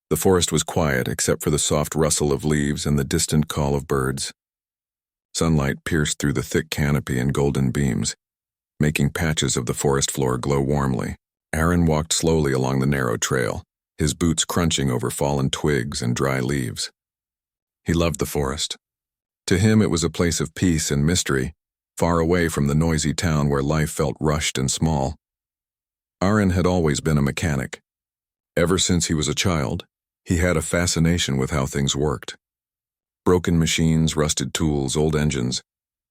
The forest was quiet except for the soft rustle of leaves and the distant call of birds. Sunlight pierced through the thick canopy in golden beams, making patches of the forest floor glow warmly. Aaron walked slowly along the narrow trail, his boots crunching over fallen twigs and dry leaves. He loved the forest. To him it was a place of peace and mystery, far away from the noisy town where life felt rushed and small. Aaron had always been a mechanic. Ever since he was a child, he had a fascination with how things worked. Broken machines, rusted tools, old engines.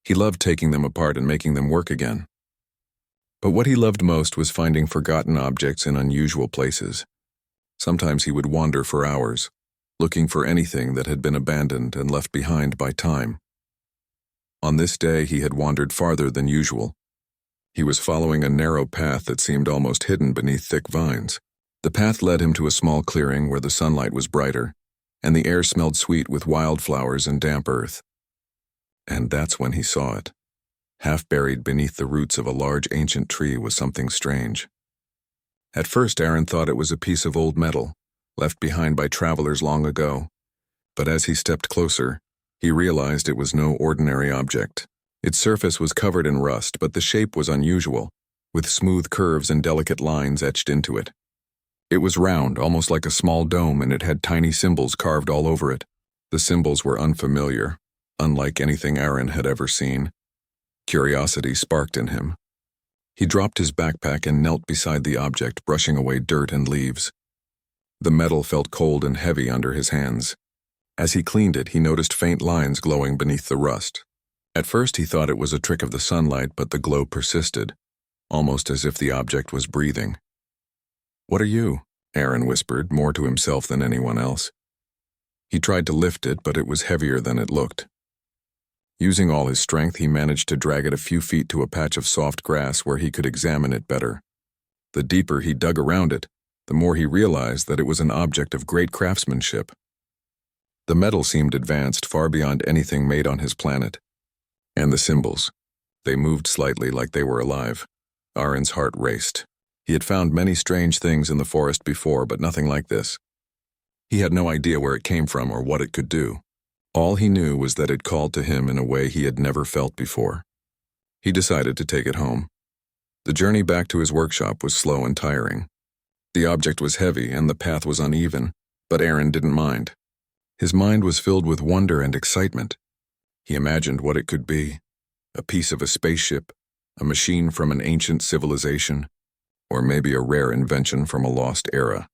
He loved taking them apart and making them work again. But what he loved most was finding forgotten objects in unusual places. Sometimes he would wander for hours, looking for anything that had been abandoned and left behind by time. On this day, he had wandered farther than usual. He was following a narrow path that seemed almost hidden beneath thick vines. The path led him to a small clearing where the sunlight was brighter, and the air smelled sweet with wildflowers and damp earth. And that's when he saw it. Half buried beneath the roots of a large ancient tree was something strange. At first, Aaron thought it was a piece of old metal, left behind by travelers long ago. But as he stepped closer, he realized it was no ordinary object. Its surface was covered in rust, but the shape was unusual, with smooth curves and delicate lines etched into it. It was round, almost like a small dome, and it had tiny symbols carved all over it. The symbols were unfamiliar, unlike anything Aaron had ever seen. Curiosity sparked in him. He dropped his backpack and knelt beside the object, brushing away dirt and leaves. The metal felt cold and heavy under his hands. As he cleaned it, he noticed faint lines glowing beneath the rust. At first he thought it was a trick of the sunlight, but the glow persisted, almost as if the object was breathing. "What are you?" Aaron whispered, more to himself than anyone else. He tried to lift it, but it was heavier than it looked. Using all his strength, he managed to drag it a few feet to a patch of soft grass where he could examine it better. The deeper he dug around it, the more he realized that it was an object of great craftsmanship. The metal seemed advanced far beyond anything made on his planet. And the symbols. They moved slightly like they were alive. Aaron's heart raced. He had found many strange things in the forest before, but nothing like this. He had no idea where it came from or what it could do. All he knew was that it called to him in a way he had never felt before. He decided to take it home. The journey back to his workshop was slow and tiring. The object was heavy and the path was uneven, but Aaron didn't mind. His mind was filled with wonder and excitement. He imagined what it could be: a piece of a spaceship, a machine from an ancient civilization, or maybe a rare invention from a lost era.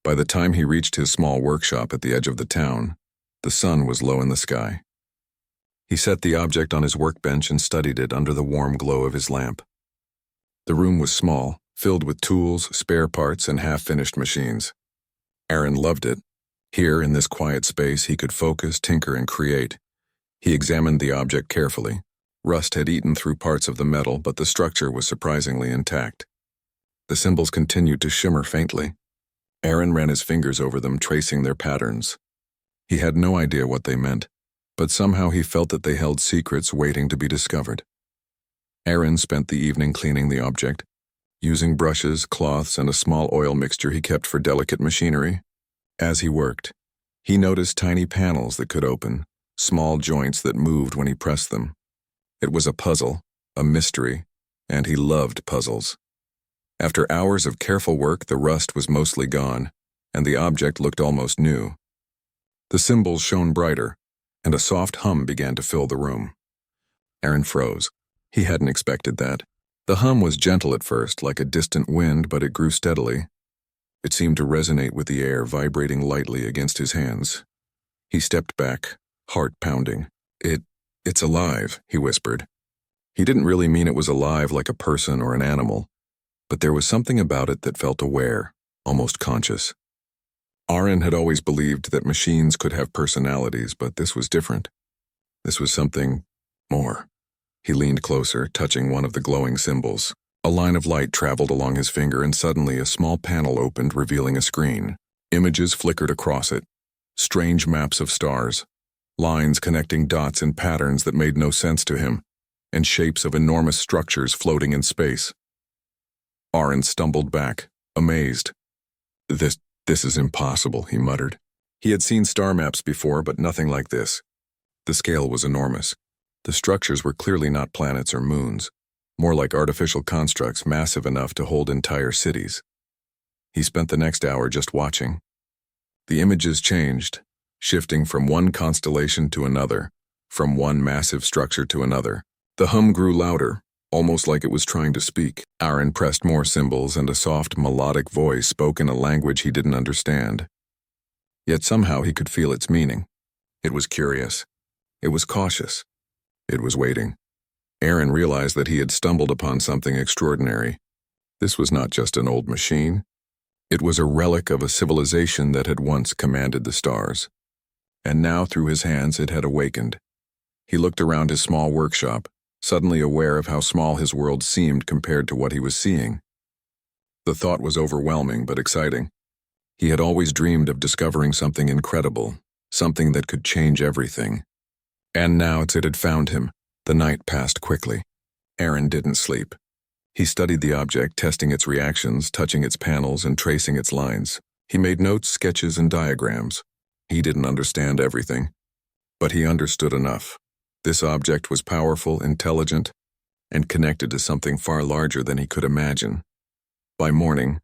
By the time he reached his small workshop at the edge of the town, the sun was low in the sky. He set the object on his workbench and studied it under the warm glow of his lamp. The room was small, filled with tools, spare parts, and half-finished machines. Aaron loved it. Here, in this quiet space, he could focus, tinker, and create. He examined the object carefully. Rust had eaten through parts of the metal, but the structure was surprisingly intact. The symbols continued to shimmer faintly. Aaron ran his fingers over them, tracing their patterns. He had no idea what they meant, but somehow he felt that they held secrets waiting to be discovered. Aaron spent the evening cleaning the object, using brushes, cloths, and a small oil mixture he kept for delicate machinery. As he worked, he noticed tiny panels that could open, small joints that moved when he pressed them. It was a puzzle, a mystery, and he loved puzzles. After hours of careful work, the rust was mostly gone, and the object looked almost new. The symbols shone brighter, and a soft hum began to fill the room. Aaron froze. He hadn't expected that. The hum was gentle at first, like a distant wind, but it grew steadily. It seemed to resonate with the air, vibrating lightly against his hands. He stepped back, heart pounding. It's alive," he whispered. He didn't really mean it was alive like a person or an animal, but there was something about it that felt aware, almost conscious. Aaron had always believed that machines could have personalities, but this was different. This was something more. He leaned closer, touching one of the glowing symbols. A line of light traveled along his finger, and suddenly a small panel opened, revealing a screen. Images flickered across it. Strange maps of stars. Lines connecting dots in patterns that made no sense to him, and shapes of enormous structures floating in space. Aaron stumbled back, amazed. This "This is impossible," he muttered. He had seen star maps before, but nothing like this. The scale was enormous. The structures were clearly not planets or moons, more like artificial constructs massive enough to hold entire cities. He spent the next hour just watching. The images changed, shifting from one constellation to another, from one massive structure to another. The hum grew louder, almost like it was trying to speak. Aaron pressed more symbols, and a soft, melodic voice spoke in a language he didn't understand. Yet somehow he could feel its meaning. It was curious. It was cautious. It was waiting. Aaron realized that he had stumbled upon something extraordinary. This was not just an old machine. It was a relic of a civilization that had once commanded the stars. And now, through his hands, it had awakened. He looked around his small workshop, suddenly aware of how small his world seemed compared to what he was seeing. The thought was overwhelming but exciting. He had always dreamed of discovering something incredible, something that could change everything. And now it had found him. The night passed quickly. Aaron didn't sleep. He studied the object, testing its reactions, touching its panels, and tracing its lines. He made notes, sketches, and diagrams. He didn't understand everything, but he understood enough. This object was powerful, intelligent, and connected to something far larger than he could imagine. By morning,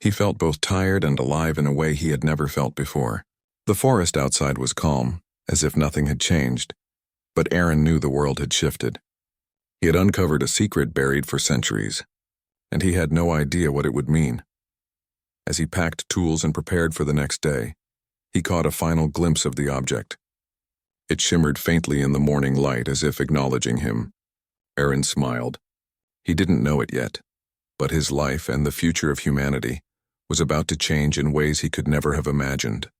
he felt both tired and alive in a way he had never felt before. The forest outside was calm, as if nothing had changed, but Aaron knew the world had shifted. He had uncovered a secret buried for centuries, and he had no idea what it would mean. As he packed tools and prepared for the next day, he caught a final glimpse of the object. It shimmered faintly in the morning light as if acknowledging him. Aaron smiled. He didn't know it yet, but his life and the future of humanity was about to change in ways he could never have imagined.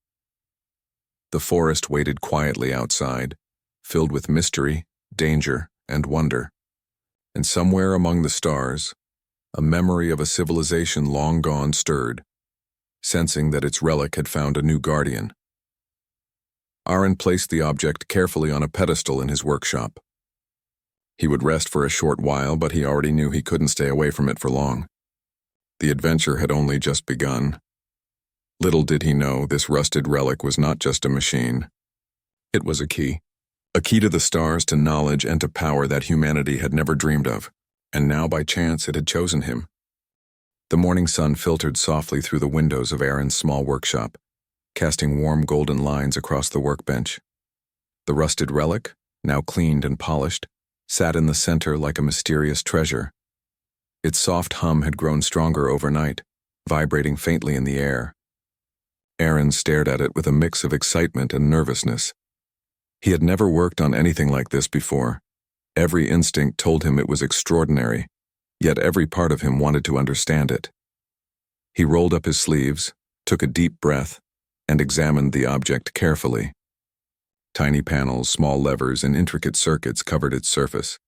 The forest waited quietly outside, filled with mystery, danger, and wonder. And somewhere among the stars, a memory of a civilization long gone stirred, sensing that its relic had found a new guardian. Aaron placed the object carefully on a pedestal in his workshop. He would rest for a short while, but he already knew he couldn't stay away from it for long. The adventure had only just begun. Little did he know this rusted relic was not just a machine. It was a key to the stars, to knowledge, and to power that humanity had never dreamed of, and now by chance it had chosen him. The morning sun filtered softly through the windows of Aaron's small workshop, casting warm golden lines across the workbench. The rusted relic, now cleaned and polished, sat in the center like a mysterious treasure. Its soft hum had grown stronger overnight, vibrating faintly in the air. Aaron stared at it with a mix of excitement and nervousness. He had never worked on anything like this before. Every instinct told him it was extraordinary, yet every part of him wanted to understand it. He rolled up his sleeves, took a deep breath, and examined the object carefully. Tiny panels, small levers, and intricate circuits covered its surface.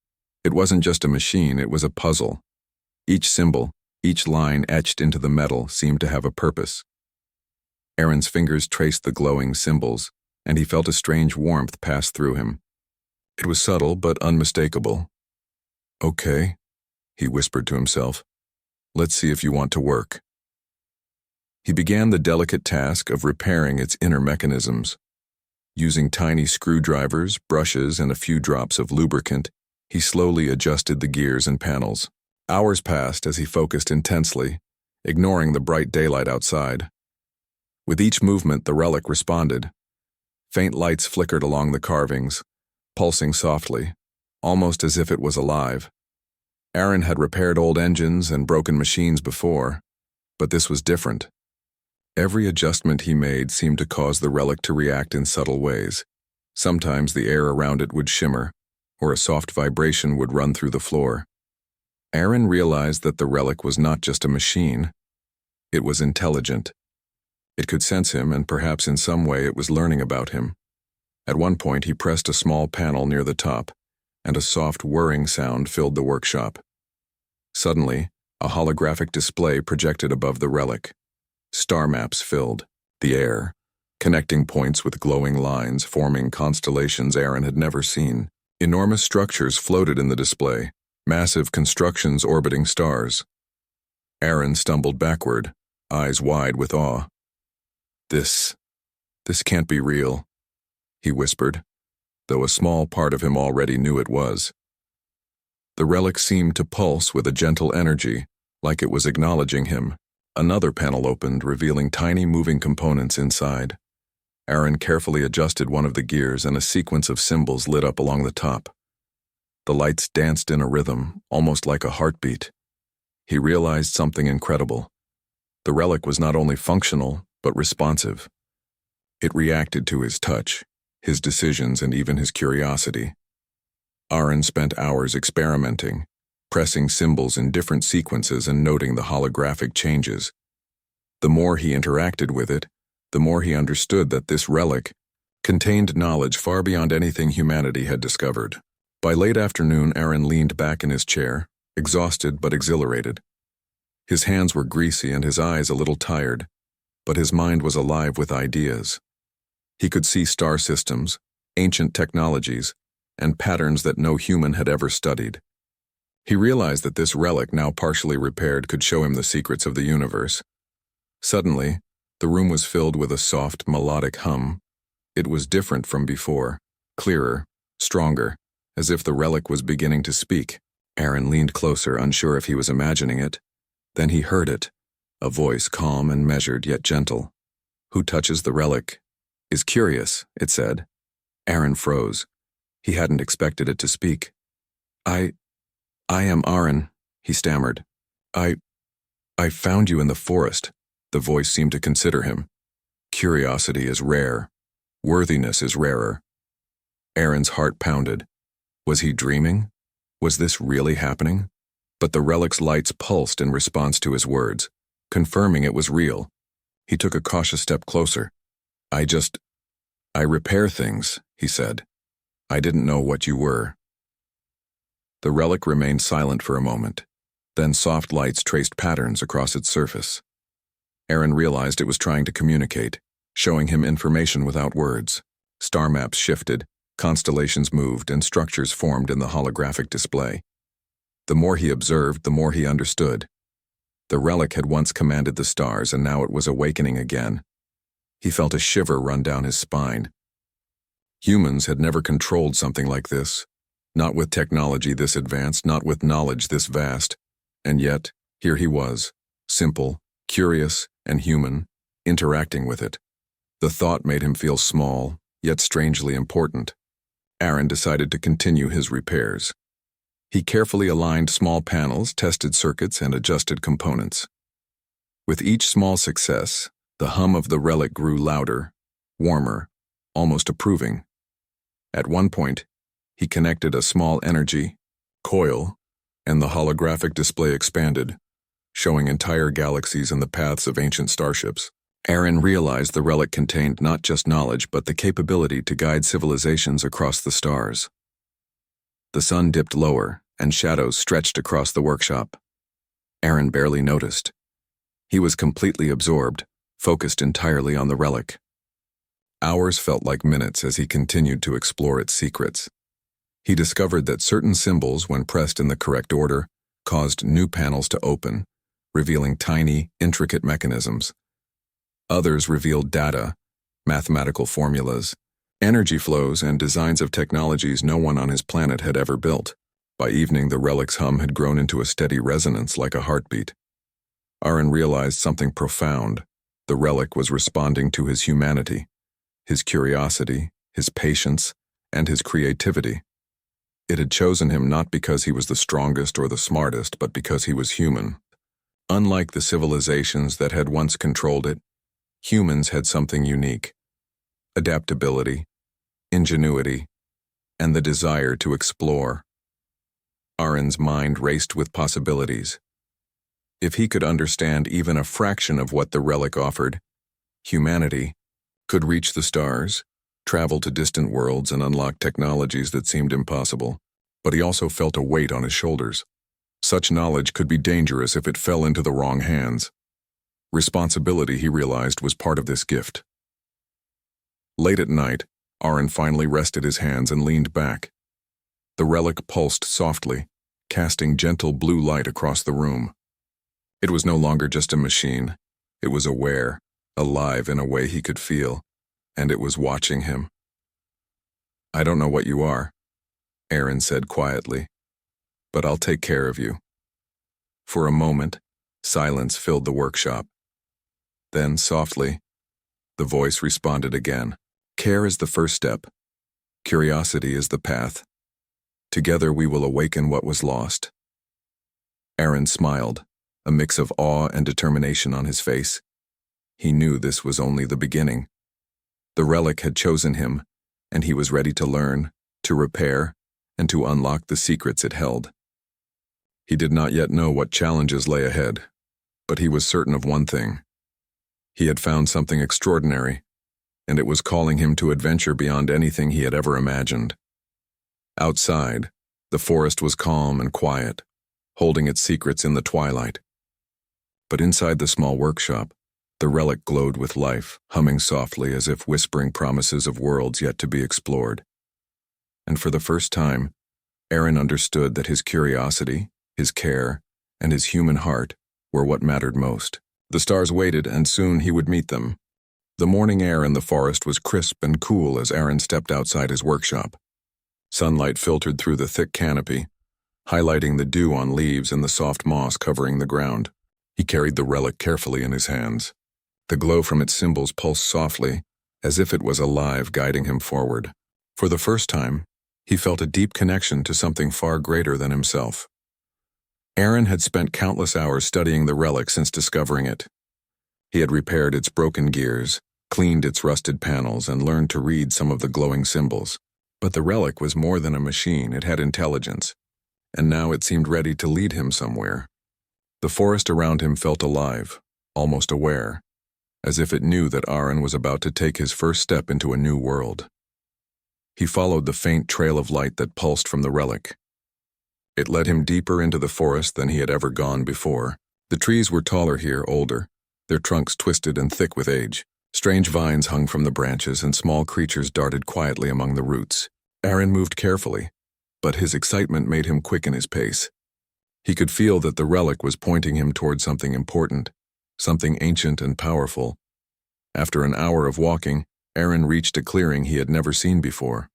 It wasn't just a machine, it was a puzzle. Each symbol, each line etched into the metal seemed to have a purpose. Aaron's fingers traced the glowing symbols, and he felt a strange warmth pass through him. It was subtle but unmistakable. "Okay," he whispered to himself. "Let's see if you want to work." He began the delicate task of repairing its inner mechanisms. Using tiny screwdrivers, brushes, and a few drops of lubricant, he slowly adjusted the gears and panels. Hours passed as he focused intensely, ignoring the bright daylight outside. With each movement, the relic responded. Faint lights flickered along the carvings, pulsing softly, almost as if it was alive. Aaron had repaired old engines and broken machines before, but this was different. Every adjustment he made seemed to cause the relic to react in subtle ways. Sometimes the air around it would shimmer, or a soft vibration would run through the floor. Aaron realized that the relic was not just a machine. It was intelligent. It could sense him, and perhaps in some way it was learning about him. At one point he pressed a small panel near the top, and a soft whirring sound filled the workshop. Suddenly, a holographic display projected above the relic. Star maps filled the air, connecting points with glowing lines, forming constellations Aaron had never seen. Enormous structures floated in the display, massive constructions orbiting stars. Aaron stumbled backward, eyes wide with awe. This can't be real," he whispered, though a small part of him already knew it was. The relic seemed to pulse with a gentle energy, like it was acknowledging him. Another panel opened, revealing tiny moving components inside. Aaron carefully adjusted one of the gears and a sequence of symbols lit up along the top. The lights danced in a rhythm, almost like a heartbeat. He realized something incredible. The relic was not only functional, but responsive. It reacted to his touch, his decisions, and even his curiosity. Aaron spent hours experimenting, pressing symbols in different sequences and noting the holographic changes. The more he interacted with it, the more he understood that this relic contained knowledge far beyond anything humanity had discovered. By late afternoon, Aaron leaned back in his chair, exhausted but exhilarated. His hands were greasy and his eyes a little tired, but his mind was alive with ideas. He could see star systems, ancient technologies, and patterns that no human had ever studied. He realized that this relic, now partially repaired, could show him the secrets of the universe. Suddenly, the room was filled with a soft, melodic hum. It was different from before, clearer, stronger, as if the relic was beginning to speak. Aaron leaned closer, unsure if he was imagining it. Then he heard it, a voice calm and measured yet gentle. "Who touches the relic is curious," it said. Aaron froze. He hadn't expected it to speak. I am Aaron," he stammered. I found you in the forest." The voice seemed to consider him. "Curiosity is rare. Worthiness is rarer." Aaron's heart pounded. Was he dreaming? Was this really happening? But the relic's lights pulsed in response to his words, confirming it was real. He took a cautious step closer. I repair things," he said. "I didn't know what you were." The relic remained silent for a moment. Then soft lights traced patterns across its surface. Aaron realized it was trying to communicate, showing him information without words. Star maps shifted, constellations moved, and structures formed in the holographic display. The more he observed, the more he understood. The relic had once commanded the stars, and now it was awakening again. He felt a shiver run down his spine. Humans had never controlled something like this, not with technology this advanced, not with knowledge this vast. And yet, here he was, simple, curious, and human, interacting with it. The thought made him feel small, yet strangely important. Aaron decided to continue his repairs. He carefully aligned small panels, tested circuits, and adjusted components. With each small success, the hum of the relic grew louder, warmer, almost approving. At one point, he connected a small energy coil, and the holographic display expanded, showing entire galaxies and the paths of ancient starships. Aaron realized the relic contained not just knowledge but the capability to guide civilizations across the stars. The sun dipped lower, and shadows stretched across the workshop. Aaron barely noticed. He was completely absorbed, focused entirely on the relic. Hours felt like minutes as he continued to explore its secrets. He discovered that certain symbols, when pressed in the correct order, caused new panels to open, revealing tiny, intricate mechanisms. Others revealed data, mathematical formulas, energy flows, and designs of technologies no one on his planet had ever built. By evening, the relic's hum had grown into a steady resonance like a heartbeat. Aaron realized something profound. The relic was responding to his humanity, his curiosity, his patience, and his creativity. It had chosen him not because he was the strongest or the smartest, but because he was human. Unlike the civilizations that had once controlled it, humans had something unique: adaptability, ingenuity, and the desire to explore. Aaron's mind raced with possibilities. If he could understand even a fraction of what the relic offered, humanity could reach the stars, travel to distant worlds, and unlock technologies that seemed impossible. But he also felt a weight on his shoulders. Such knowledge could be dangerous if it fell into the wrong hands. Responsibility, he realized, was part of this gift. Late at night, Aaron finally rested his hands and leaned back. The relic pulsed softly, casting gentle blue light across the room. It was no longer just a machine. It was aware, alive in a way he could feel, and it was watching him. "I don't know what you are," Aaron said quietly, "but I'll take care of you." For a moment, silence filled the workshop. Then, softly, the voice responded again. "Care is the first step. Curiosity is the path. Together we will awaken what was lost." Aaron smiled, a mix of awe and determination on his face. He knew this was only the beginning. The relic had chosen him, and he was ready to learn, to repair, and to unlock the secrets it held. He did not yet know what challenges lay ahead, but he was certain of one thing. He had found something extraordinary, and it was calling him to adventure beyond anything he had ever imagined. Outside, the forest was calm and quiet, holding its secrets in the twilight. But inside the small workshop, the relic glowed with life, humming softly as if whispering promises of worlds yet to be explored. And for the first time, Aaron understood that his curiosity, his care, and his human heart were what mattered most. The stars waited, and soon he would meet them. The morning air in the forest was crisp and cool as Aaron stepped outside his workshop. Sunlight filtered through the thick canopy, highlighting the dew on leaves and the soft moss covering the ground. He carried the relic carefully in his hands. The glow from its symbols pulsed softly, as if it was alive, guiding him forward. For the first time, he felt a deep connection to something far greater than himself. Aaron had spent countless hours studying the relic since discovering it. He had repaired its broken gears, cleaned its rusted panels, and learned to read some of the glowing symbols. But the relic was more than a machine, it had intelligence, and now it seemed ready to lead him somewhere. The forest around him felt alive, almost aware, as if it knew that Aaron was about to take his first step into a new world. He followed the faint trail of light that pulsed from the relic. It led him deeper into the forest than he had ever gone before. The trees were taller here, older, their trunks twisted and thick with age. Strange vines hung from the branches, and small creatures darted quietly among the roots. Aaron moved carefully, but his excitement made him quicken his pace. He could feel that the relic was pointing him toward something important, something ancient and powerful. After an hour of walking, Aaron reached a clearing he had never seen before.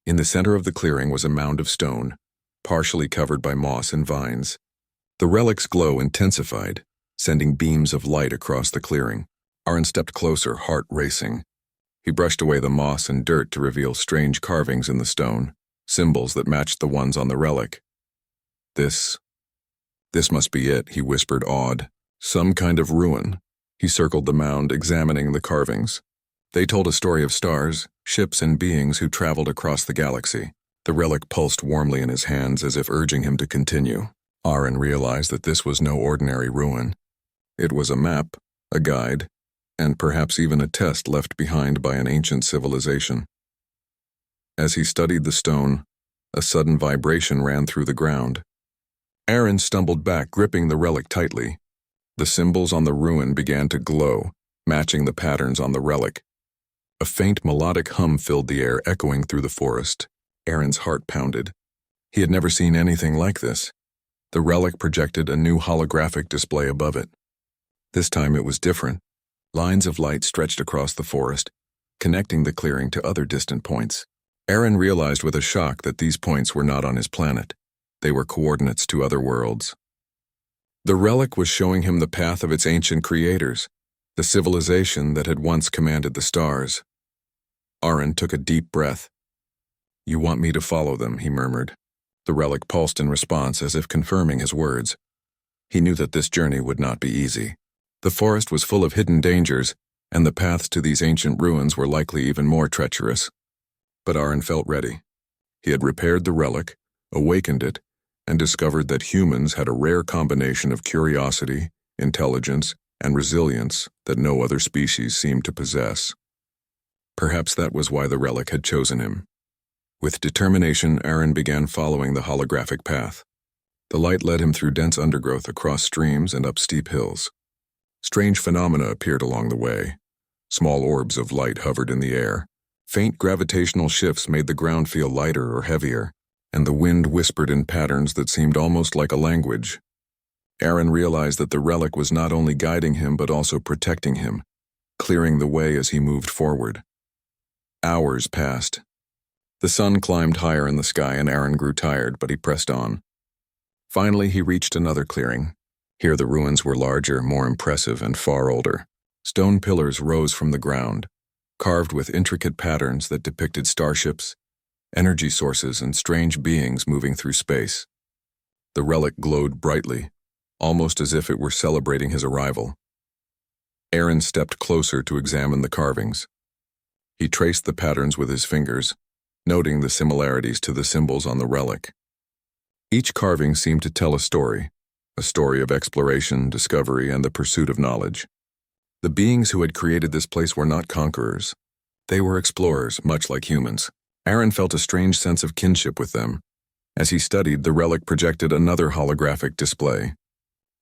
In the center of the clearing was a mound of stone, partially covered by moss and vines. The relic's glow intensified, sending beams of light across the clearing. Aaron stepped closer, heart racing. He brushed away the moss and dirt to reveal strange carvings in the stone, symbols that matched the ones on the relic. This must be it," he whispered, awed. "Some kind of ruin." He circled the mound, examining the carvings. They told a story of stars, ships, and beings who traveled across the galaxy. The relic pulsed warmly in his hands as if urging him to continue. Aaron realized that this was no ordinary ruin. It was a map, a guide, and perhaps even a test left behind by an ancient civilization. As he studied the stone, a sudden vibration ran through the ground. Aaron stumbled back, gripping the relic tightly. The symbols on the ruin began to glow, matching the patterns on the relic. A faint melodic hum filled the air, echoing through the forest. Aaron's heart pounded. He had never seen anything like this. The relic projected a new holographic display above it. This time it was different. Lines of light stretched across the forest, connecting the clearing to other distant points. Aaron realized with a shock that these points were not on his planet. They were coordinates to other worlds. The relic was showing him the path of its ancient creators, the civilization that had once commanded the stars. Aaron took a deep breath. "You want me to follow them," he murmured. The relic pulsed in response, as if confirming his words. He knew that this journey would not be easy. The forest was full of hidden dangers, and the paths to these ancient ruins were likely even more treacherous. But Aaron felt ready. He had repaired the relic, awakened it, and discovered that humans had a rare combination of curiosity, intelligence, and resilience that no other species seemed to possess. Perhaps that was why the relic had chosen him. With determination, Aaron began following the holographic path. The light led him through dense undergrowth, across streams, and up steep hills. Strange phenomena appeared along the way. Small orbs of light hovered in the air. Faint gravitational shifts made the ground feel lighter or heavier, and the wind whispered in patterns that seemed almost like a language. Aaron realized that the relic was not only guiding him but also protecting him, clearing the way as he moved forward. Hours passed. The sun climbed higher in the sky and Aaron grew tired, but he pressed on. Finally, he reached another clearing. Here the ruins were larger, more impressive, and far older. Stone pillars rose from the ground, carved with intricate patterns that depicted starships, energy sources, and strange beings moving through space. The relic glowed brightly, almost as if it were celebrating his arrival. Aaron stepped closer to examine the carvings. He traced the patterns with his fingers, noting the similarities to the symbols on the relic. Each carving seemed to tell a story of exploration, discovery, and the pursuit of knowledge. The beings who had created this place were not conquerors. They were explorers, much like humans. Aaron felt a strange sense of kinship with them. As he studied, the relic projected another holographic display.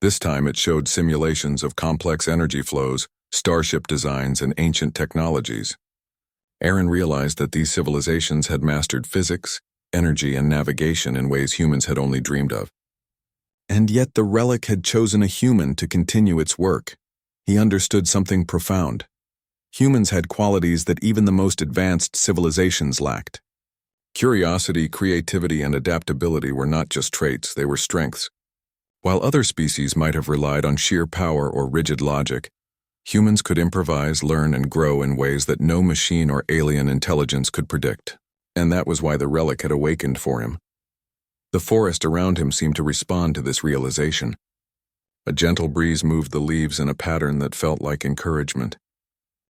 This time it showed simulations of complex energy flows, starship designs, and ancient technologies. Aaron realized that these civilizations had mastered physics, energy, and navigation in ways humans had only dreamed of. And yet the relic had chosen a human to continue its work. He understood something profound. Humans had qualities that even the most advanced civilizations lacked. Curiosity, creativity, and adaptability were not just traits, they were strengths. While other species might have relied on sheer power or rigid logic, humans could improvise, learn, and grow in ways that no machine or alien intelligence could predict. And that was why the relic had awakened for him. The forest around him seemed to respond to this realization. A gentle breeze moved the leaves in a pattern that felt like encouragement.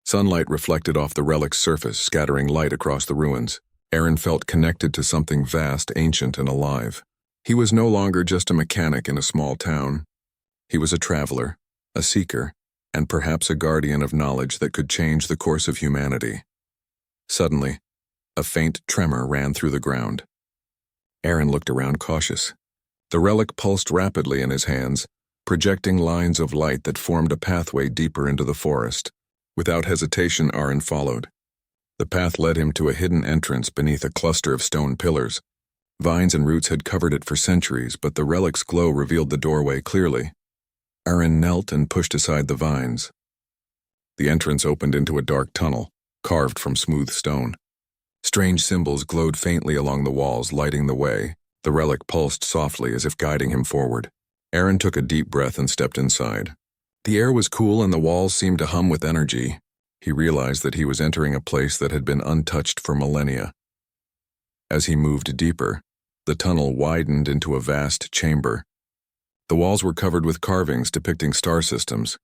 Sunlight reflected off the relic's surface, scattering light across the ruins. Aaron felt connected to something vast, ancient, and alive. He was no longer just a mechanic in a small town. He was a traveler, a seeker, and perhaps a guardian of knowledge that could change the course of humanity. Suddenly, a faint tremor ran through the ground. Aaron looked around cautious. The relic pulsed rapidly in his hands, projecting lines of light that formed a pathway deeper into the forest. Without hesitation, Aaron followed. The path led him to a hidden entrance beneath a cluster of stone pillars. Vines and roots had covered it for centuries, but the relic's glow revealed the doorway clearly. Aaron knelt and pushed aside the vines. The entrance opened into a dark tunnel, carved from smooth stone. Strange symbols glowed faintly along the walls, lighting the way. The relic pulsed softly as if guiding him forward. Aaron took a deep breath and stepped inside. The air was cool and the walls seemed to hum with energy. He realized that he was entering a place that had been untouched for millennia. As he moved deeper, the tunnel widened into a vast chamber. The walls were covered with carvings depicting star systems,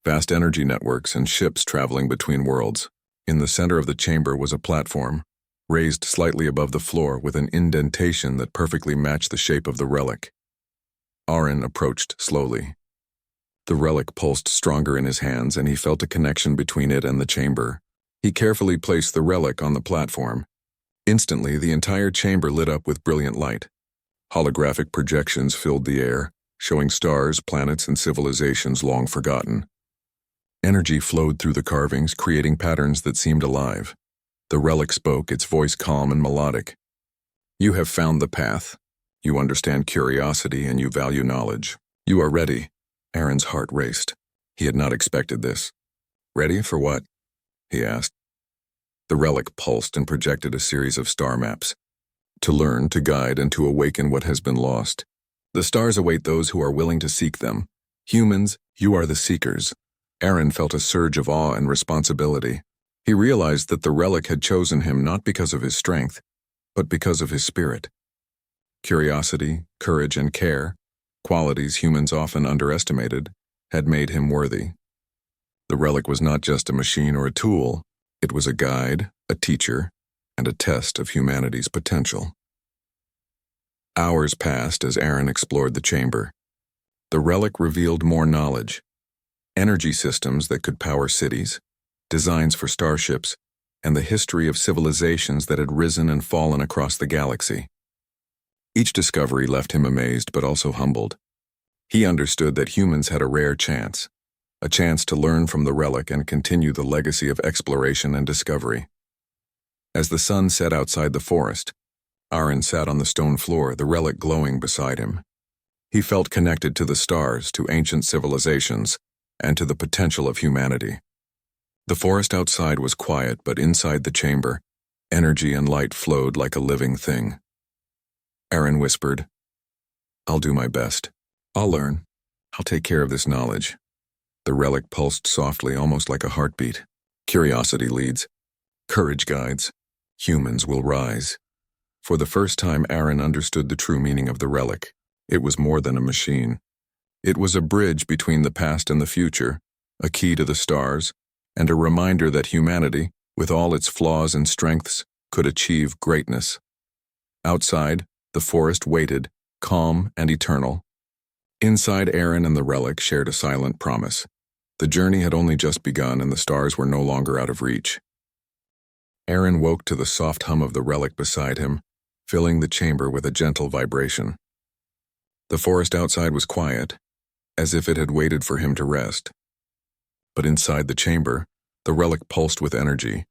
vast energy networks, and ships traveling between worlds. In the center of the chamber was a platform, raised slightly above the floor with an indentation that perfectly matched the shape of the relic. Aaron approached slowly. The relic pulsed stronger in his hands, and he felt a connection between it and the chamber. He carefully placed the relic on the platform. Instantly, the entire chamber lit up with brilliant light. Holographic projections filled the air, showing stars, planets, and civilizations long forgotten. Energy flowed through the carvings, creating patterns that seemed alive. The relic spoke, its voice calm and melodic. "You have found the path. You understand curiosity and you value knowledge. You are ready." Aaron's heart raced. He had not expected this. "Ready for what?" he asked. The relic pulsed and projected a series of star maps. "To learn, to guide, and to awaken what has been lost. The stars await those who are willing to seek them. Humans, you are the seekers." Aaron felt a surge of awe and responsibility. He realized that the relic had chosen him not because of his strength, but because of his spirit. Curiosity, courage, and care, qualities humans often underestimated, had made him worthy. The relic was not just a machine or a tool, it was a guide, a teacher, and a test of humanity's potential. Hours passed as Aaron explored the chamber. The relic revealed more knowledge. Energy systems that could power cities, designs for starships, and the history of civilizations that had risen and fallen across the galaxy. Each discovery left him amazed but also humbled. He understood that humans had a rare chance, a chance to learn from the relic and continue the legacy of exploration and discovery. As the sun set outside the forest, Aaron sat on the stone floor, the relic glowing beside him. He felt connected to the stars, to ancient civilizations, and to the potential of humanity. The forest outside was quiet, but inside the chamber, energy and light flowed like a living thing. Aaron whispered, "I'll do my best. I'll learn. I'll take care of this knowledge." The relic pulsed softly, almost like a heartbeat. Curiosity leads. Courage guides. Humans will rise. For the first time, Aaron understood the true meaning of the relic. It was more than a machine. It was a bridge between the past and the future, a key to the stars, and a reminder that humanity, with all its flaws and strengths, could achieve greatness. Outside, the forest waited, calm and eternal. Inside, Aaron and the relic shared a silent promise. The journey had only just begun and the stars were no longer out of reach. Aaron woke to the soft hum of the relic beside him, filling the chamber with a gentle vibration. The forest outside was quiet, as if it had waited for him to rest. But inside the chamber, the relic pulsed with energy,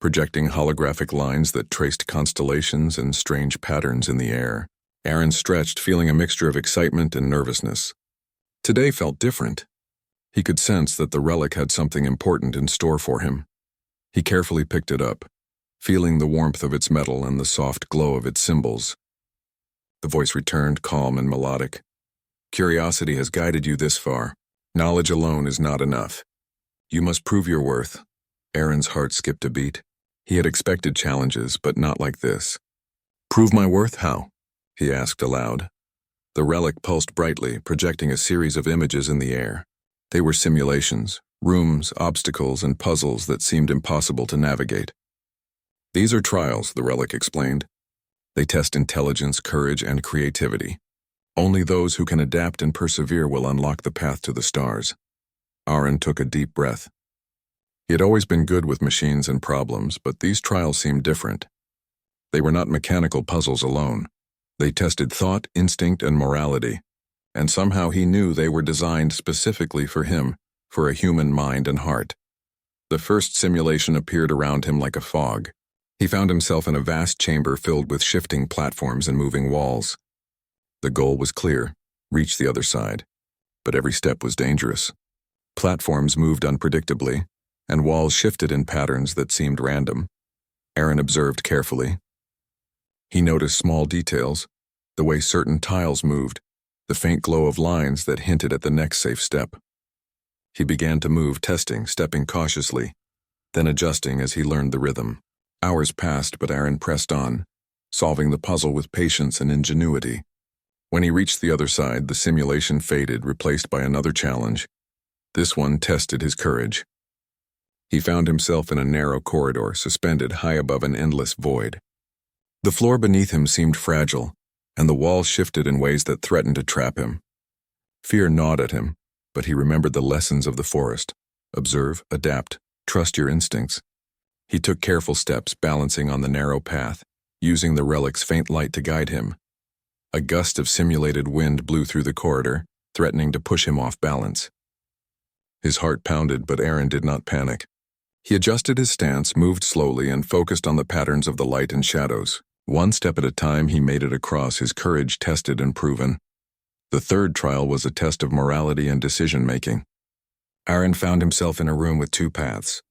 projecting holographic lines that traced constellations and strange patterns in the air. Aaron stretched, feeling a mixture of excitement and nervousness. Today felt different. He could sense that the relic had something important in store for him. He carefully picked it up, feeling the warmth of its metal and the soft glow of its symbols. The voice returned, calm and melodic. "Curiosity has guided you this far. Knowledge alone is not enough. You must prove your worth." Aaron's heart skipped a beat. He had expected challenges, but not like this. "Prove my worth? How?" he asked aloud. The relic pulsed brightly, projecting a series of images in the air. They were simulations, rooms, obstacles, and puzzles that seemed impossible to navigate. "These are trials," the relic explained. "They test intelligence, courage, and creativity. Only those who can adapt and persevere will unlock the path to the stars." Aaron took a deep breath. He had always been good with machines and problems, but these trials seemed different. They were not mechanical puzzles alone. They tested thought, instinct, and morality, and somehow he knew they were designed specifically for him, for a human mind and heart. The first simulation appeared around him like a fog. He found himself in a vast chamber filled with shifting platforms and moving walls. The goal was clear: reach the other side. But every step was dangerous. Platforms moved unpredictably, and walls shifted in patterns that seemed random. Aaron observed carefully. He noticed small details, the way certain tiles moved, the faint glow of lines that hinted at the next safe step. He began to move, testing, stepping cautiously, then adjusting as he learned the rhythm. Hours passed, but Aaron pressed on, solving the puzzle with patience and ingenuity. When he reached the other side, the simulation faded, replaced by another challenge. This one tested his courage. He found himself in a narrow corridor, suspended high above an endless void. The floor beneath him seemed fragile, and the walls shifted in ways that threatened to trap him. Fear gnawed at him, but he remembered the lessons of the forest. Observe, adapt, trust your instincts. He took careful steps, balancing on the narrow path, using the relic's faint light to guide him. A gust of simulated wind blew through the corridor, threatening to push him off balance. His heart pounded, but Aaron did not panic. He adjusted his stance, moved slowly, and focused on the patterns of the light and shadows. One step at a time, he made it across, his courage tested and proven. The third trial was a test of morality and decision-making. Aaron found himself in a room with two paths.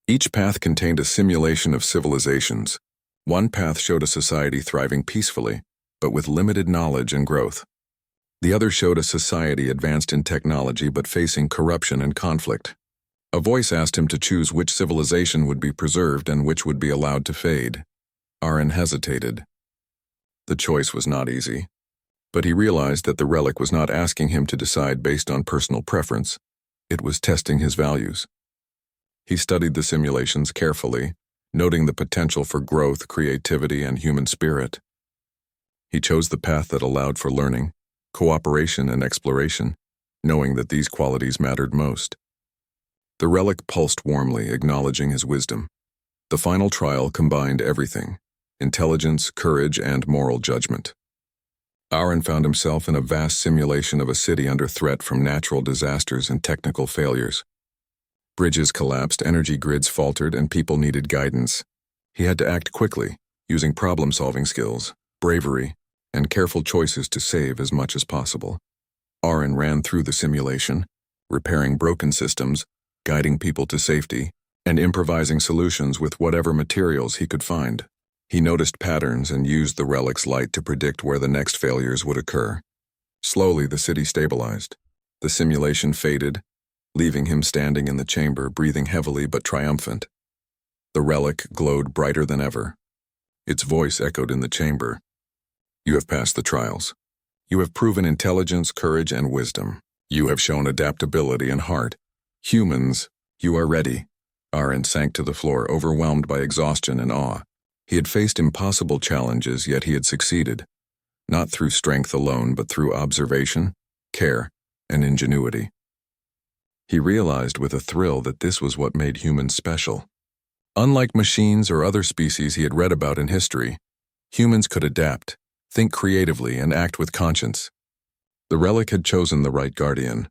Each path contained a simulation of civilizations. One path showed a society thriving peacefully, but with limited knowledge and growth. The other showed a society advanced in technology but facing corruption and conflict. A voice asked him to choose which civilization would be preserved and which would be allowed to fade. Aaron hesitated. The choice was not easy, but he realized that the relic was not asking him to decide based on personal preference. It was testing his values. He studied the simulations carefully, noting the potential for growth, creativity, and human spirit. He chose the path that allowed for learning, cooperation, and exploration, knowing that these qualities mattered most. The relic pulsed warmly, acknowledging his wisdom. The final trial combined everything: intelligence, courage, and moral judgment. Aaron found himself in a vast simulation of a city under threat from natural disasters and technical failures. Bridges collapsed, energy grids faltered, and people needed guidance. He had to act quickly, using problem-solving skills, bravery, and careful choices to save as much as possible. Aaron ran through the simulation, repairing broken systems, guiding people to safety, and improvising solutions with whatever materials he could find. He noticed patterns and used the relic's light to predict where the next failures would occur. Slowly, the city stabilized. The simulation faded, leaving him standing in the chamber, breathing heavily but triumphant. The relic glowed brighter than ever. Its voice echoed in the chamber. "You have passed the trials. You have proven intelligence, courage, and wisdom. You have shown adaptability and heart. Humans, you are ready." Aaron sank to the floor, overwhelmed by exhaustion and awe. He had faced impossible challenges, yet he had succeeded, not through strength alone, but through observation, care, and ingenuity. He realized with a thrill that this was what made humans special. Unlike machines or other species he had read about in history, humans could adapt, think creatively, and act with conscience. The relic had chosen the right guardian.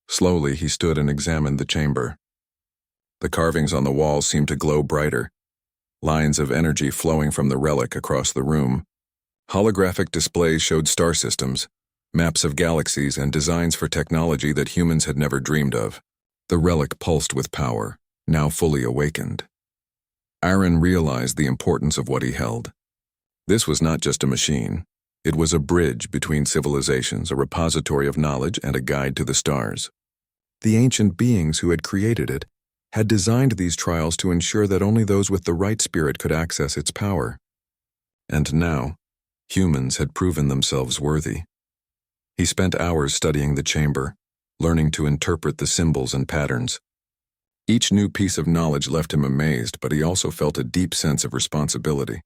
Slowly, he stood and examined the chamber. The carvings on the walls seemed to glow brighter, lines of energy flowing from the relic across the room. Holographic displays showed star systems, maps of galaxies, and designs for technology that humans had never dreamed of. The relic pulsed with power, now fully awakened. Aaron realized the importance of what he held. This was not just a machine. It was a bridge between civilizations, a repository of knowledge, and a guide to the stars. The ancient beings who had created it had designed these trials to ensure that only those with the right spirit could access its power. And now, humans had proven themselves worthy. He spent hours studying the chamber, learning to interpret the symbols and patterns. Each new piece of knowledge left him amazed, but he also felt a deep sense of responsibility.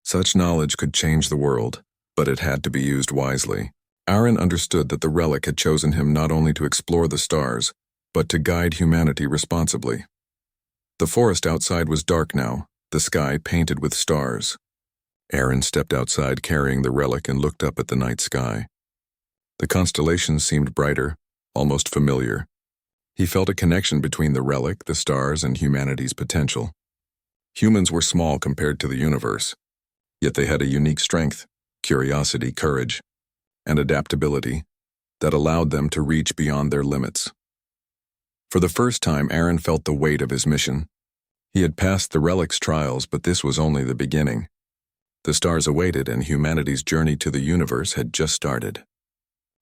Such knowledge could change the world, but it had to be used wisely. Aaron understood that the relic had chosen him not only to explore the stars, but to guide humanity responsibly. The forest outside was dark now, the sky painted with stars. Aaron stepped outside carrying the relic and looked up at the night sky. The constellations seemed brighter, almost familiar. He felt a connection between the relic, the stars, and humanity's potential. Humans were small compared to the universe, yet they had a unique strength, curiosity, courage, and adaptability that allowed them to reach beyond their limits. For the first time, Aaron felt the weight of his mission. He had passed the relic's trials, but this was only the beginning. The stars awaited, and humanity's journey to the universe had just started.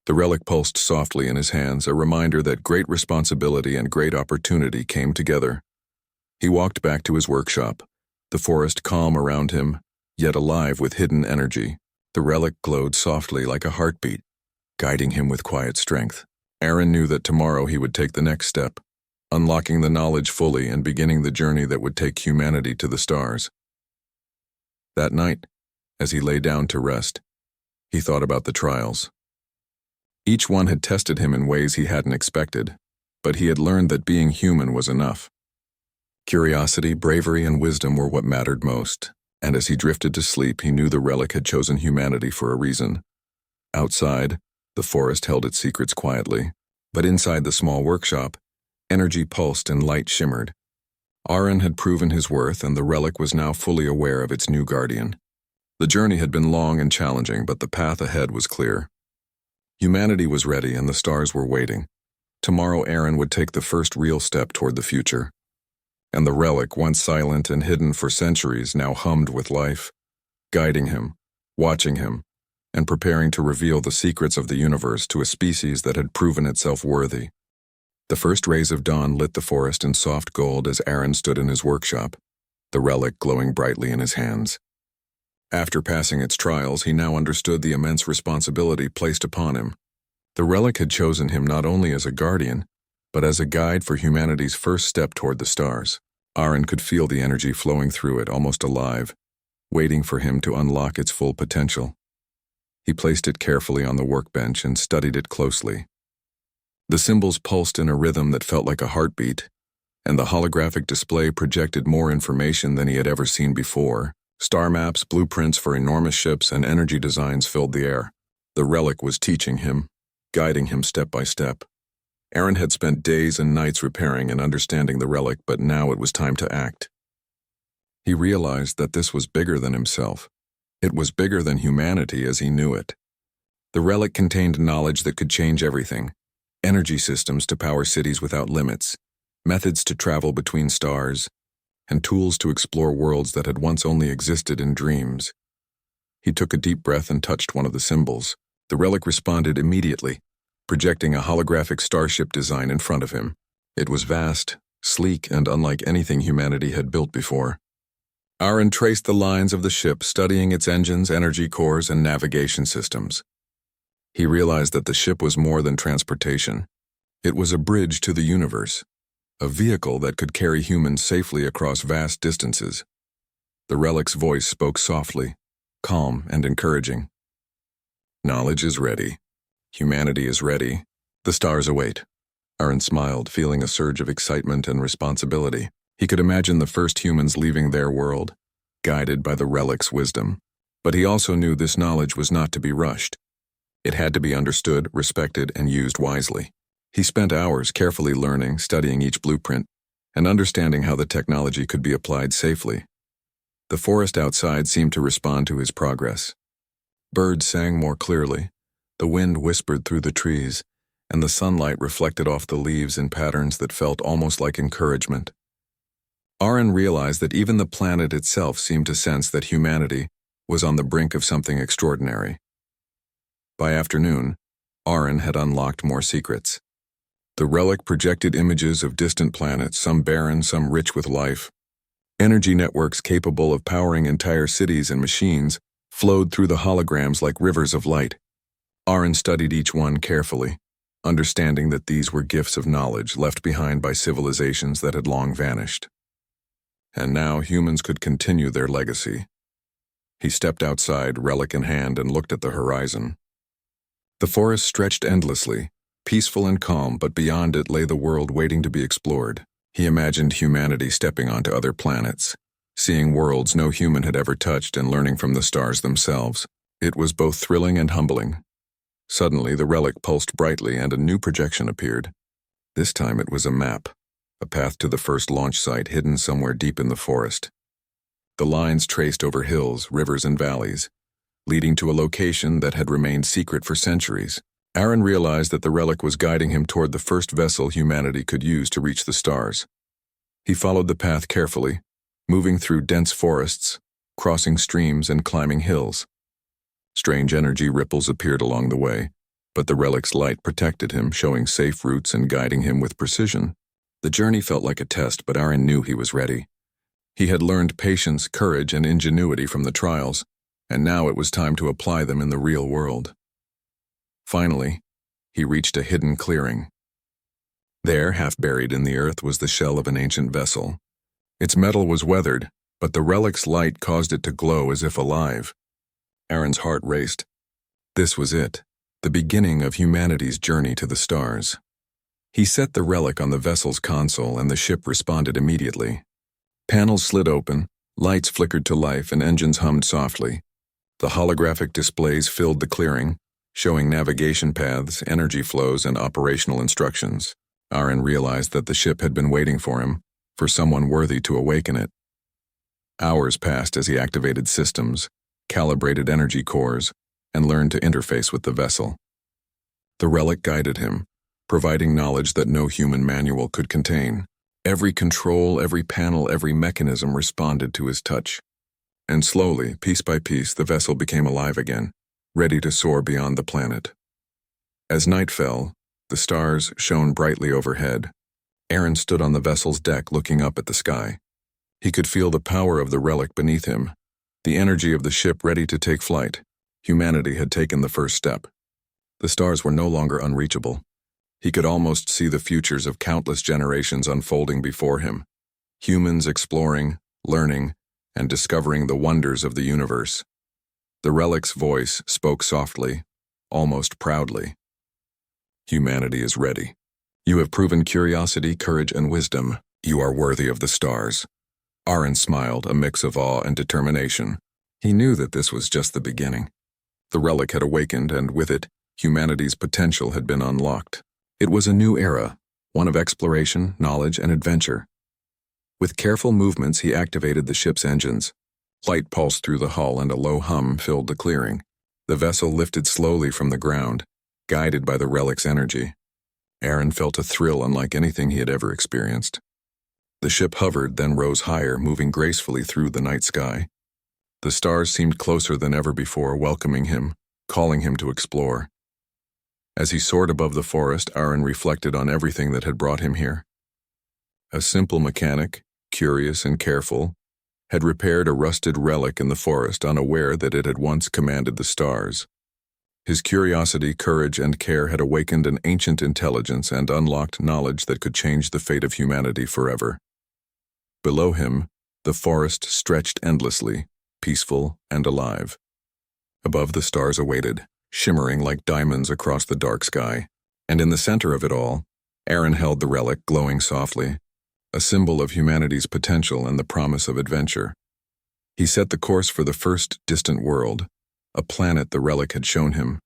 The relic pulsed softly in his hands, a reminder that great responsibility and great opportunity came together. He walked back to his workshop, the forest calm around him, yet alive with hidden energy. The relic glowed softly like a heartbeat, guiding him with quiet strength. Aaron knew that tomorrow he would take the next step, unlocking the knowledge fully and beginning the journey that would take humanity to the stars. That night, as he lay down to rest, he thought about the trials. Each one had tested him in ways he hadn't expected, but he had learned that being human was enough. Curiosity, bravery, and wisdom were what mattered most, and as he drifted to sleep, he knew the relic had chosen humanity for a reason. Outside, the forest held its secrets quietly, but inside the small workshop, energy pulsed and light shimmered. Aaron had proven his worth, and the relic was now fully aware of its new guardian. The journey had been long and challenging, but the path ahead was clear. Humanity was ready, and the stars were waiting. Tomorrow, Aaron would take the first real step toward the future. And the relic, once silent and hidden for centuries, now hummed with life, guiding him, watching him, and preparing to reveal the secrets of the universe to a species that had proven itself worthy. The first rays of dawn lit the forest in soft gold as Aaron stood in his workshop, the relic glowing brightly in his hands. After passing its trials, he now understood the immense responsibility placed upon him. The relic had chosen him not only as a guardian, but as a guide for humanity's first step toward the stars. Aaron could feel the energy flowing through it, almost alive, waiting for him to unlock its full potential. He placed it carefully on the workbench and studied it closely. The symbols pulsed in a rhythm that felt like a heartbeat, and the holographic display projected more information than he had ever seen before. Star maps, blueprints for enormous ships, and energy designs filled the air. The relic was teaching him, guiding him step by step. Aaron had spent days and nights repairing and understanding the relic, but now it was time to act. He realized that this was bigger than himself. It was bigger than humanity as he knew it. The relic contained knowledge that could change everything. Energy systems to power cities without limits. methods to travel between stars, and tools to explore worlds that had once only existed in dreams. He took a deep breath and touched one of the symbols. The relic responded immediately, projecting a holographic starship design in front of him. It was vast, sleek, and unlike anything humanity had built before. Aaron traced the lines of the ship, studying its engines, energy cores, and navigation systems. He realized that the ship was more than transportation. It was a bridge to the universe, a vehicle that could carry humans safely across vast distances. The relic's voice spoke softly, calm and encouraging. Knowledge is ready. Humanity is ready. The stars await. Aaron smiled, feeling a surge of excitement and responsibility. He could imagine the first humans leaving their world, guided by the relic's wisdom. But he also knew this knowledge was not to be rushed. It had to be understood, respected, and used wisely. He spent hours carefully learning, studying each blueprint, and understanding how the technology could be applied safely. The forest outside seemed to respond to his progress. Birds sang more clearly, the wind whispered through the trees, and the sunlight reflected off the leaves in patterns that felt almost like encouragement. Aaron realized that even the planet itself seemed to sense that humanity was on the brink of something extraordinary. By afternoon, Aaron had unlocked more secrets. The relic projected images of distant planets, some barren, some rich with life. Energy networks capable of powering entire cities and machines flowed through the holograms like rivers of light. Aaron studied each one carefully, understanding that these were gifts of knowledge left behind by civilizations that had long vanished. And now humans could continue their legacy. He stepped outside, relic in hand, and looked at the horizon. The forest stretched endlessly, peaceful and calm, but beyond it lay the world waiting to be explored. He imagined humanity stepping onto other planets, seeing worlds no human had ever touched and learning from the stars themselves. It was both thrilling and humbling. Suddenly, the relic pulsed brightly and a new projection appeared. This time it was a map, a path to the first launch site hidden somewhere deep in the forest. The lines traced over hills, rivers, and valleys, leading to a location that had remained secret for centuries. Aaron realized that the relic was guiding him toward the first vessel humanity could use to reach the stars. He followed the path carefully, moving through dense forests, crossing streams, and climbing hills. Strange energy ripples appeared along the way, but the relic's light protected him, showing safe routes and guiding him with precision. The journey felt like a test, but Aaron knew he was ready. He had learned patience, courage, and ingenuity from the trials, and now it was time to apply them in the real world. Finally, he reached a hidden clearing. There, half buried in the earth, was the shell of an ancient vessel. Its metal was weathered, but the relic's light caused it to glow as if alive. Aaron's heart raced. This was it, the beginning of humanity's journey to the stars. He set the relic on the vessel's console, and the ship responded immediately. Panels slid open, lights flickered to life, and engines hummed softly. The holographic displays filled the clearing, showing navigation paths, energy flows, and operational instructions. Aaron realized that the ship had been waiting for him, for someone worthy to awaken it. Hours passed as he activated systems, calibrated energy cores, and learned to interface with the vessel. The relic guided him, providing knowledge that no human manual could contain. Every control, every panel, every mechanism responded to his touch. And slowly, piece by piece, the vessel became alive again, ready to soar beyond the planet. As night fell, the stars shone brightly overhead. Aaron stood on the vessel's deck looking up at the sky. He could feel the power of the relic beneath him, the energy of the ship ready to take flight. Humanity had taken the first step. The stars were no longer unreachable. He could almost see the futures of countless generations unfolding before him. Humans exploring, learning, and discovering the wonders of the universe. The relic's voice spoke softly, almost proudly. Humanity is ready. You have proven curiosity, courage, and wisdom. You are worthy of the stars. Aaron smiled, a mix of awe and determination. He knew that this was just the beginning. The relic had awakened, and with it, humanity's potential had been unlocked. It was a new era, one of exploration, knowledge, and adventure. With careful movements, he activated the ship's engines. Light pulsed through the hull, and a low hum filled the clearing. The vessel lifted slowly from the ground, guided by the relic's energy. Aaron felt a thrill unlike anything he had ever experienced. The ship hovered, then rose higher, moving gracefully through the night sky. The stars seemed closer than ever before, welcoming him, calling him to explore. As he soared above the forest, Aaron reflected on everything that had brought him here. A simple mechanic, curious and careful, had repaired a rusted relic in the forest, unaware that it had once commanded the stars. His curiosity, courage, and care had awakened an ancient intelligence and unlocked knowledge that could change the fate of humanity forever. Below him, the forest stretched endlessly, peaceful and alive. Above, the stars awaited, shimmering like diamonds across the dark sky, and in the center of it all, Aaron held the relic glowing softly, a symbol of humanity's potential and the promise of adventure. He set the course for the first distant world, a planet the relic had shown him.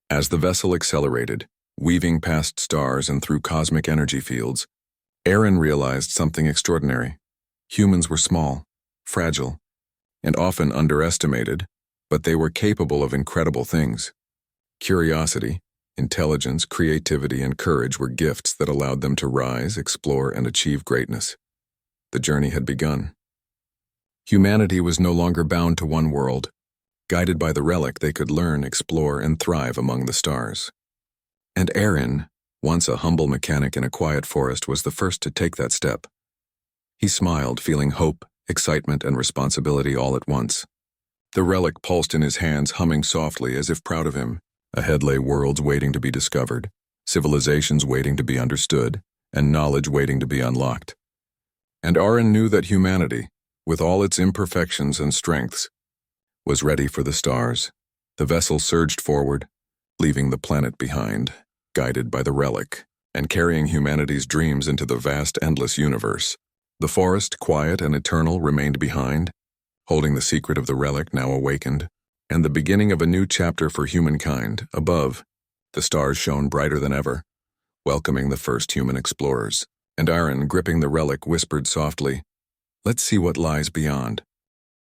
As the vessel accelerated, weaving past stars and through cosmic energy fields, Aaron realized something extraordinary. Humans were small, fragile, and often underestimated, but they were capable of incredible things. Curiosity, intelligence, creativity, and courage were gifts that allowed them to rise, explore, and achieve greatness. The journey had begun. Humanity was no longer bound to one world. Guided by the relic, they could learn, explore, and thrive among the stars. And Aaron, once a humble mechanic in a quiet forest, was the first to take that step. He smiled, feeling hope, excitement, and responsibility all at once. The relic pulsed in his hands, humming softly as if proud of him. Ahead lay worlds waiting to be discovered, civilizations waiting to be understood, and knowledge waiting to be unlocked. And Aaron knew that humanity, with all its imperfections and strengths, was ready for the stars. The vessel surged forward, leaving the planet behind, guided by the relic, and carrying humanity's dreams into the vast, endless universe. The forest, quiet and eternal, remained behind, holding the secret of the relic now awakened, and the beginning of a new chapter for humankind. Above, the stars shone brighter than ever, welcoming the first human explorers. And Aaron, gripping the relic, whispered softly, "Let's see what lies beyond."